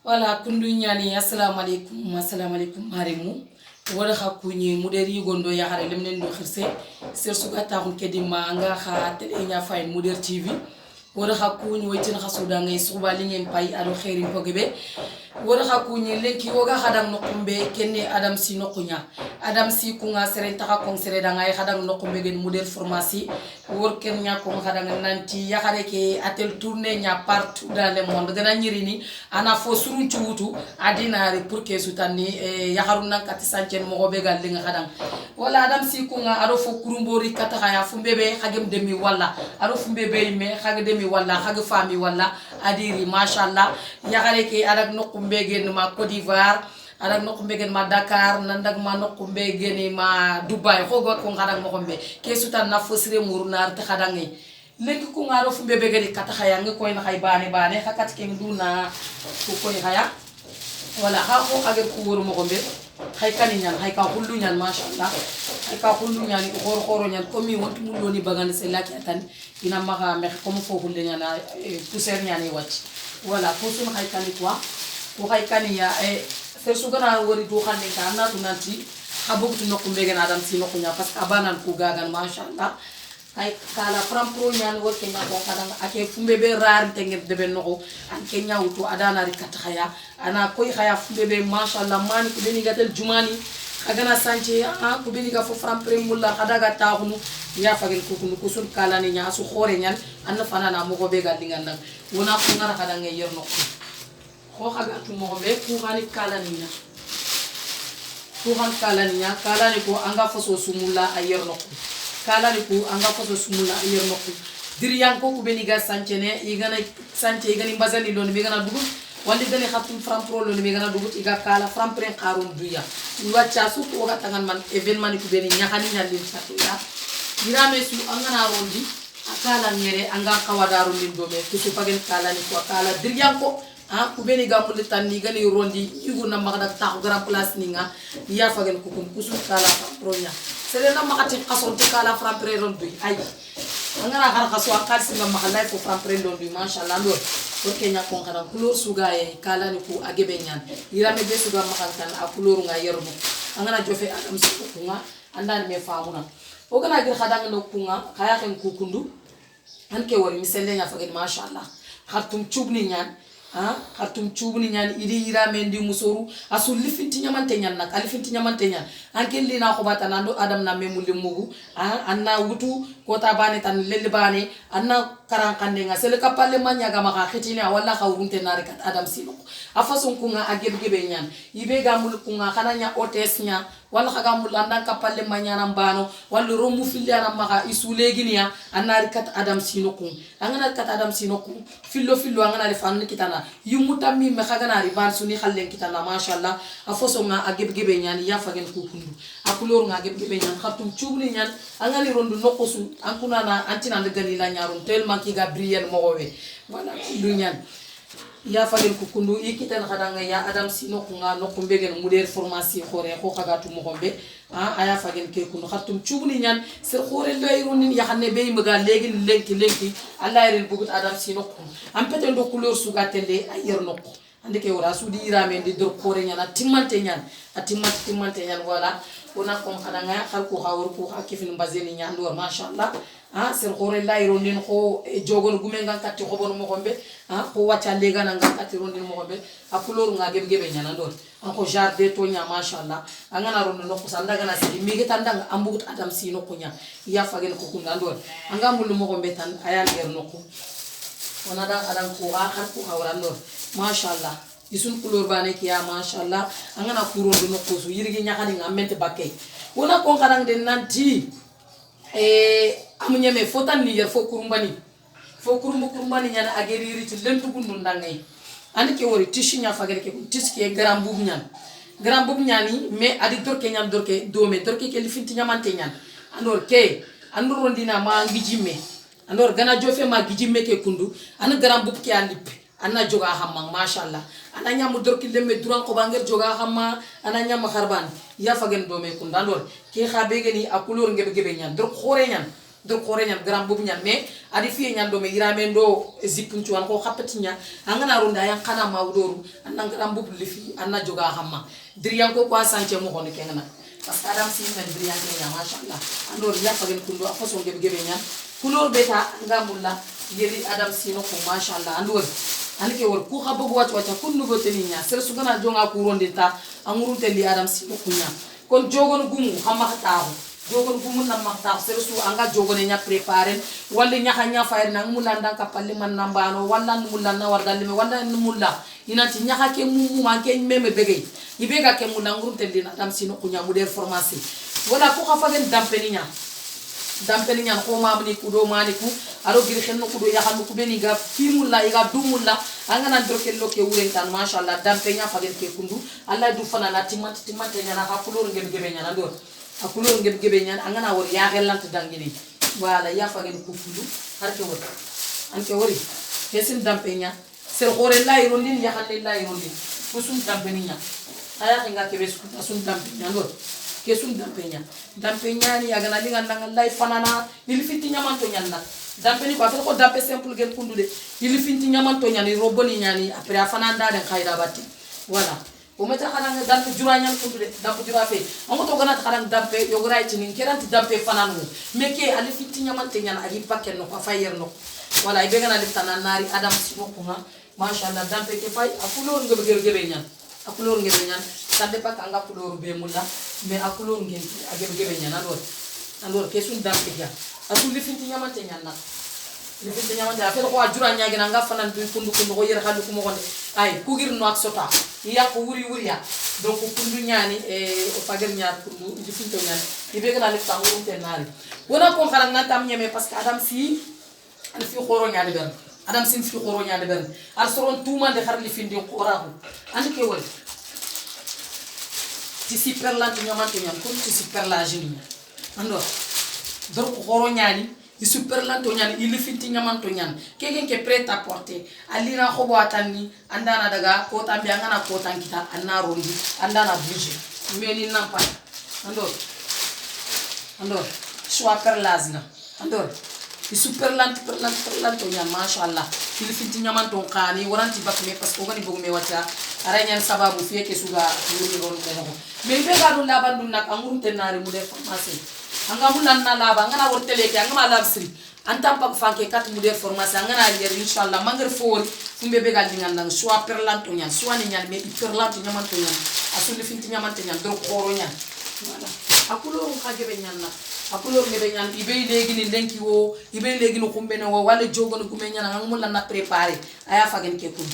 Wala kundu nyani assalamu alaikum marimu wala khakunyi muderi gondo ya hare lemnen do khirse ser suga ta hun kedima nga kha tele nya fay muder tv wala khakunyi waytin khasuda ngay suba lingen pay ado khairin pogebe wala khakunyi lenki oga khadam nokumbe kenne adam si nokunya adam si kunga sere taka kon sere da ngay khadam nokumbe gen muder formation wor ken nya ko khadam nanti ya hare ke atel tourner nya partout dans le monde gana nyirini ana fo surun ciwutu adinari pour que sutani ya haruna kati sancen mo be gal linga khadam wala adam si kunga aro fo kurumbori kata ya fumbebe khagem demi wala aro fumbebe me khage demi wala khage fami wala adiri mashallah ya hare ke adak nokumbe gen ma Côte d'Ivoire adak nokumbe gen ma Dakar nandak ma nokumbe gen ma Dubai khogot ko ngadak mo kombe ke sutan na fosire murnar ta khadangi legi ko ngaro fu bebe gari kata khaya ngi koy na khay bane hakat ke nduna ko koy khaya wala ha ko kage ko wor mo kombe khay kani nyan hay ka hullu nyan mashallah hay ka hullu nyan ko khoro nyan ko mi wontu mun loni bagane se laki atan ina maga me ko mo fo hulle nyan pousser nyan e wacc wala ko sun khay kani quoi ko khay kani ya fer su gana wori do xande ka na tu nanti habuk tu nokumbe gen adam si nokunya parce que abanan ku gagan mashallah ay kala frampro nyan wo kenya ko kadang ake fumbe be rar tengen debe noko an kenya wutu adana ri kataya ana koy khaya fumbe be mashallah mani ko beni gatel jumani agana sanje ko beni ga fo frampre mulla adaga taxunu ya fagen ko kusun kala ni nya su khore nyan an fana na mo ko be gal dingan nak wona ko ngara kadang e yer noko ko xaga tu mo be ku khani kala ni nya ku khan kala ni nya kala ni ko anga fo so sumulla ayer noko kala ni ku anga ko sumula yer nokku diriyan ko ku beni ga sancene igana sance igani bazani lon mi gana dugut wandi gani khatum frampro lon mi gana dugut iga kala frampre kharum duya wacca su ko ga tangan man evenement ku beni nyakani nyalin satuya dirame su angana rondi akala ngere anga kawadaru min dome ku su pagen kala ni ko kala diriyan ko ku beni ga mulle tan ni gani rondi iguna magada ta grand place ninga ya fagen ku su kala frampro nya sere na makati kason te kala frampre rondu ay angara har kaso akal singa makalay fo frampre rondu mashallah ndo porque nya kon kana couleur suga e kala ni ku agebe nyan irame be suga makantan a couleur nga yermo angara jofe adam su kunga andan me faamuna o gana gir khadang no kunga khaya ken ku kundu anke wori miselle nya fagen mashallah khatum chubni nyan khartum chubni nyan idi irame ndi musoru asul lifinti nyamante nyan nak alifinti nyamante nyan anken lina ko bata nando adam na memuli mugu anna wutu kota bane tan lelli bane anna karan kande nga sele kapalle manya ga maka khitina walla khawrunte narikat adam sino afason kunga agebe nyan ibe ga mul kunga kananya otes nya walla khaga mul andan kapalle manya nan bano walla romu filiana maka isuleginia anarikat adam sino kun angana kat adam sino kun fillo angana le fan kitana yumuta mi me khagana riban suni khallen kitana mashallah afoso nga agebe nyan ya fagen kukundu akulor nga agebe nyan khatum chubni nyan angani rondu nokosu ankuna na antina de galila nyarum tellement ki gabriel mogowe wala kundu nyan ya fagen kukundu ikitan khadanga ya adam sino kunga nokumbe gen muder formation khore ko khagatu mogombe aya fagen ke kundu khatum chubni nyan ser khore layrunin ya xane be maga lenki allah ren bugut adam sino kun ampete ndo couleur sugatende ayer nokko andike wala sudi irame ndi dor khore nyana timmante nyan timmante nyan wala ona kom khadanga khal ko khawr ko hakifin bazeni nyan do mashallah ser khore layrunin ko jogon gumenga katti khobon mo gombe ko wacca lega na ngati rondin mo gombe a couleur nga gebe nyana do ko jardin to nya mashallah angana rondo nokko sandaga na sidi mi getandanga ambugut adam si nokko nya ya fagen ko kunda do anga mul mo gombe tan ayal ger nokko ona da adam ko har ko hawran do mashallah isun couleur bane ki ya mashallah angana kurondo nokko su yirgi nyakani ngamente bakke wona ko kadang den nanti amunyeme fotan ni yer fo kurumbani nyana ageri riti lentu gundu ndangay andi ke wori tishi nya fagere ke tiski e grand boub nyani me adi dorke nyan dorke dome dorke ke lifinti nyamante nyan andor ke andor rondina ma ngijime andor gana jofe ma gijime ke kundu an grand boub ke andip anna joga hamma mashallah ana nyamu dorki lemme duran ko banger joga hamma ana nyama kharban ya fagen dome kundu andor ke khabe gani a couleur ngebe nyan dor khore nyan do khore nyan gram bobu nyan mais adi fi nyan do me irame ndo zipun ci wan ko xapati nya angana ronda yan kana mawdoru anna gram bobu li fi anna joga xamma diriyan ko kwa sanche mo xone kenga parce que adam si men diriyan ke nya mashallah andor ya fagen kundo façon gebe gebe nyan couleur beta ngamulla yeli adam si no ko mashallah andor anike wor ku xabu wacc wacc ku nugo teni nya ser su gana jonga ku ronde ta amurute li adam si ko nya kon jogon gumu xama xataaru jogon gumu na makta ser su anga jogone nya préparer walla nya xanya fayr nang mulanda ka palle man nambano walla mulanda wargal me walla mulla inati nya ke mu man ke meme begay ibega ke mu nangurute li adam si no nya mu der formation wala ko xafagen dampeni nya ko mamni ku do maniku aro gir xen ko do yaxal ko beni ga fimulla iga dumulla anga nan droke loke wuren tan mashallah dampenya fagen ke kundu allah du fana na timante nya na ha kulur ngem gebe nya na do ha kulur ngem gebe nya anga na wor ya gelant dangini wala ya fagen ku kundu har ke wor anke wori kesin dampenya ser xore lay rondin ya xal lay rondin ko sun dampeni nya aya nga ke bes ku sun dampenya do kesun dampenya ni aga na linga nanga lay fanana ili fiti nyamanto nyanna dampeni ko ko dampe simple gel kundude ili fiti nyamanto nyani roboni nyani après afana ndade khayda batti voilà o meta khana dampe jura nyan kundude dampe jura fe on to gana khana dampe yogoray tini keranti dampe fananu meke ali fiti nyamanto nyana agi pakken no ko fayer no voilà ibe gana liftana nari adam simo ko ha mashallah dampe ke fay akulor ngebe gebe nyan akulor ngebe nyan sande pak anga kulor be mulla mais akulor ngeen agebe nyan andor kesun dampe ja asul li finti nyamante nyanna li finti nyamante afel ko ajura nyaagi nga fanan du kundu ko yer xalu ko mo gonde ay kugir no ak sota ya ko wuri ya donc kundu nyani o fagar nyaar kundu li finto nyan ibe gana le tangu te nari wona ko xaram na tam ñeme parce que adam si an fi xoro nyaade ben adam sin fi xoro nyaade ben ar soron tuumande xar li findi xoraxu an ke wol ci super la ñamante ñam ko ci super la jini andor dor ko xoro ñani i super lanto ñani il finti ñamanto ñan kegen ke prêt à porter alira xobo atani andana daga ko tambi ngana ko tankita anna rondi andana budget meni nampa andor soit per lazna andor i super lanto ñan mashallah il finti ñamanto xani waranti bakme parce que gani bogume wata ara ñan sababu fieke suga yuri ron ko mais be ga dun laban dun nak amurun tenari mu def formation anga mulan na laba ngana wortele ke anga malab sri antam pak fanke kat mu def formation ngana yer inshallah mangar for fumbe be gal dingan nang soit perlanto ñan soit ni ñan mais perlanto ñamanto ñan asul finti ñamanto ñan do xoro ñan wala akulo xajebe ñan na akulo ngebe ñan ibe legi ni lenki wo ibe legi no kumbe no wala jogono kume ñan anga mulan na préparer aya fagen ke kum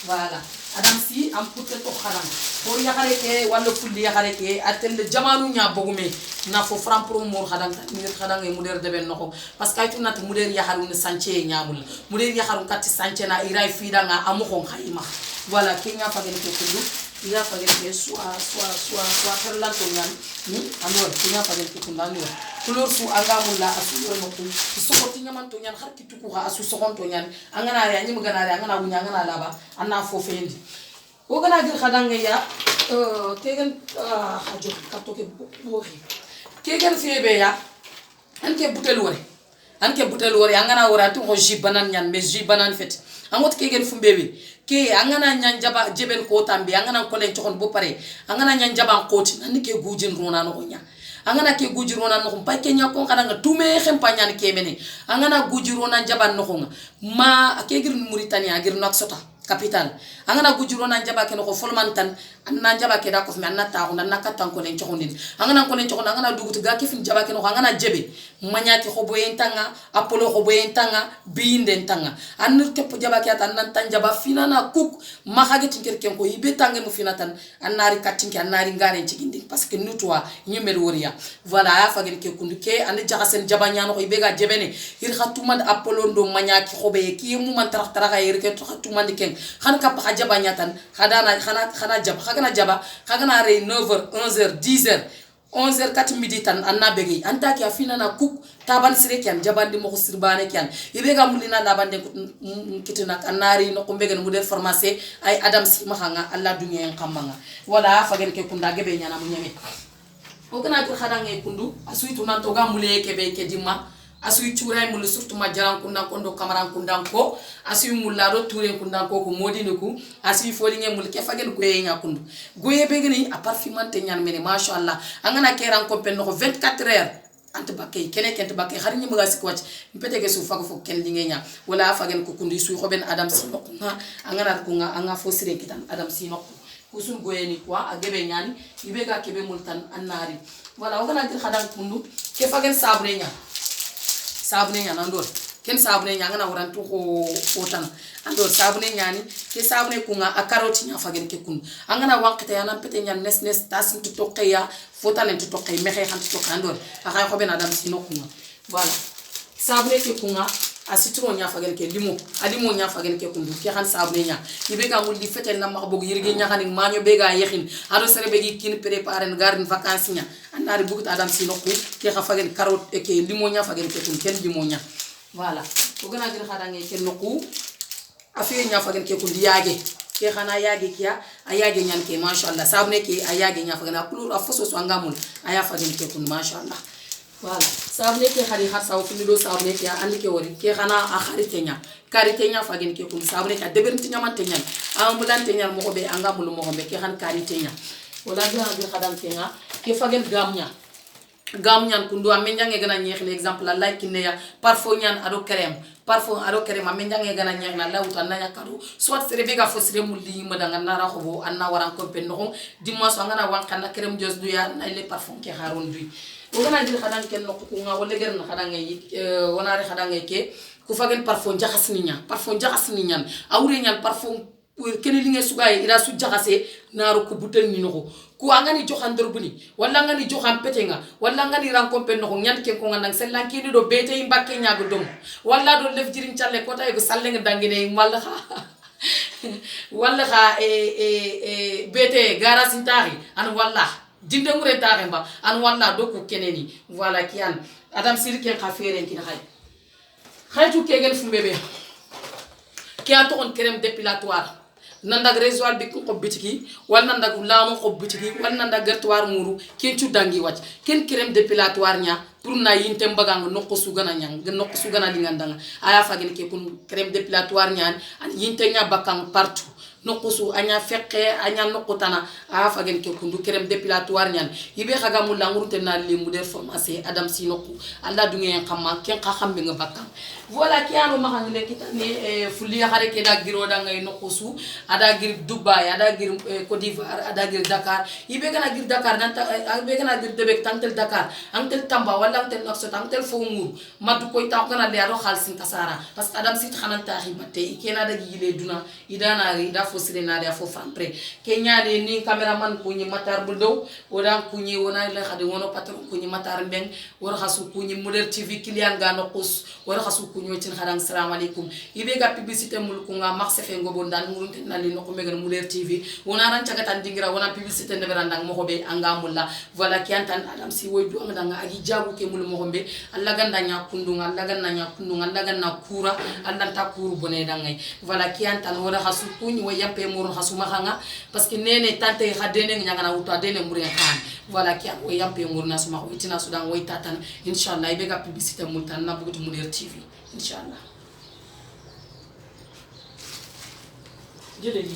voilà adam si am putte to kharam for yakare ke wala fulli yakare ke atel jamanu nya bogume na fo fram pro mor khadang ni khadang e muder deben noko parce que ay tunat muder yaharu ni sanche nyamul muder yaharu kat sanche na iray fi danga amu khon khayma voilà ke nga fagen ke kullu ira fagen ke soit ferlan to nyan ni amor ke nga fagen ke kundani couleur fu agamulla asu no ko sokoti nyaman to nyan har kitu ko asu sokonto nyan angana ya nyim gana ya angana wunya angana laba anna fo fendi o gana gir khadanga ya kegen hajo katoke bohi kegen febe ya anke butel wore angana wora to ko jibanan nyan mais jibanan fet angot kegen fumbebe ke angana nyan jaba jebel ko tambi angana ko len chokon bo pare angana nyan jaba koti nan ke gujin rona no nya angana ke gujirona no ko pake nya ko kadanga tume xempanya ni kemene angana gujirona jaban no ko ma ke gir Mauritania gir nok sota capital angana gujirona jaba ke no ko folmantan anna jaba ke da ko fi anna ta ko anna katan ko len chokondin angana ko len chokon angana dugut ga ke fi jaba ke no angana jebe manyati ko boyentanga apollo ko boyentanga biinde tanga annur tepp jaba ke tan nan tan jaba finana kuk ma xageti kerken ko ibe tange mu finatan annari katinki annari ngare ci gindi parce que nutwa nyumel woriya voilà ya fagen ke kundu ke ande jaxasen jaba nyano ko ibe ga jebene ir khatumand apollo ndo manyaki xobe ki mu man tarax taraxa yer ke khatumand ken xan ka pa jaba nyatan khadana khana jaba khagana jaba khagana re 9h 11h 10h 11h 4 midi tan anna begi anta ki afina na kuk taban sire kyan jabandi mo sirbane kyan ibega mulina labande kitina kanari no ko mbegen mu def formation ay adam si mahanga alla dunya en kamanga wala fagen ke kunda gebe nyana mu nyame o kana ko khadanga kundu asuitu nan to gamule ke be ke dimma asu churay mul surtout ma jaran kundan ko ndo kamaran kundan ko asu mulla do touré kundan ko modini ku asu foli nge mul ke fagen goye nya kundu goye be gani a parfumante nyan mene mashallah angana keran ko pen ko 24 heures ante bakke kene kente bakke har ni mga sikwac mpete ke su fago fo ken lingenya wala fagen ko kundi su xoben adam sino nga angana ko nga anga fo sire kitan adam sino kusun goyeni kwa agebe nyani ibega kebe multan annari wala wala gir khadan kundu ke fagen sabre nya nandor ken sabune nya ngana waran to ko otan andor sabune nyani ke sabune kunga a karoti nya fagen ke kun angana waqta yana pete nya nes tasin to toqya fotanen to toqay mexe xam to kandor akay xoben adam sino kunga voilà sabune ke kunga a citron nya fagen ke limo alimo nya fagen ke kundu ke xan sabune nya ibe ga mul di fete na max bog yirge nya xani maño be ga yexin ado sere be gi kin préparer garden vacances nya andari bugut adam sino ku ke xa fagen carotte ke limo nya fagen ke kun ken limo nya voilà ko gëna gën xadange ke noku afiye nya fagen ke kundi yage ke xana yage kiya ayage nyan ke mashallah sabne ke ayage nya fagen apulur afoso so ngamul aya fagen ke kun mashallah voilà sabne ke xari xar saw fi do sabne ke andi ke wori ke xana a xarite nya fagen ke kun sabne ka debenti nyamante nyan ambulante nyan mo ko be angamul mo ko be ke xan karite nya wala gëna gën xadange nga ke fagen gam nyan kundu amen jange gana ñeex l'exemple la like ne ya parfum nyan ado crème amen jange gana ñeex na lawta na yakado soit sere bega fo sere mulli madanga nara xobo anna waran ko pen no dimanche ngana wanka na crème jos du ya na le parfum ke haron du o gana jil xadan ken no ko nga wala ger na xadan ngay wonare xadan ngay ke ku fagen parfum jaxas ni ñan awre ñan parfum kene li ngay sugaye ira su jaxase naru ko butel ni noko ku angani joxan dorbuni wala ngani joxan petenga wala ngani rankompe noko ñan ke ko ngana selan kini do bete mbacke ñago dom wala do lef jirin challe ko tay go salle nga dangine wala kha bete gara sintari an wala dinde ngure tare mba an wala do ko keneni wala kian adam sirke khafere kin khaytu kegen fumbebe ki a to on crème dépilatoire nanda résoal bi ko bitiki wal nanda lamu ko bitiki wal nanda gertoir muru ken ci dangi wacc ken crème dépilatoire nya pour na yinte mbagang nokko sugana nyang nokko sugana lingandanga aya fagin ke kun crème dépilatoire nya an yinte nya bakang partout nokko su anya fekke anya nokko tana aya fagin ke kun crème dépilatoire nya yibe xaga mu langurte na limu de pharmacie adam sinokku alla du ngeen xamma ken xam bi nga bakang voilà ki anu ma xangale kitane fuliya xare ke da giro da ngay nokko su ada gir Dubai ada gir Côte d'Ivoire ada gir Dakar ibe gana gir Dakar nanta ibe gana gir debek tantel Dakar antel Tamba wala antel Nouakchott antel Fomur madu koy ta gana le aro khalsin kasara parce que adam sit xanan taxi batte ikena da gile duna idana ri da fo sirena da fo fampre kenya de ni cameraman ko ni matar bu dow odan ko ni wona la xade wono patron ko ni matar mbeng wor xasu ko ni Modern TV client ga no qus wor xasu ko ni tin xadang assalamu alaykum ibe ga publicité mul ko nga marché fe ngobo ndan murunte nali no ko megan Modern TV wona ran cagatan dingira wona publicité ne berandang mo hobe anga mulla voilà ki antan adam si woy du nga agi jabu ke mul mo hombe alla ganda nya kundunga alla ganna kura alla ta kuru bone dangay voilà ki antan wona hasu kuni way yappe mur hasu mahanga parce que nene tante khadene nya ngana wuta dene mure khan voilà ki way yappe mur na suma ko itina sudan way tatan inshallah ibe ga publicité mul tan na bugutu Modern TV inshallah jëlé li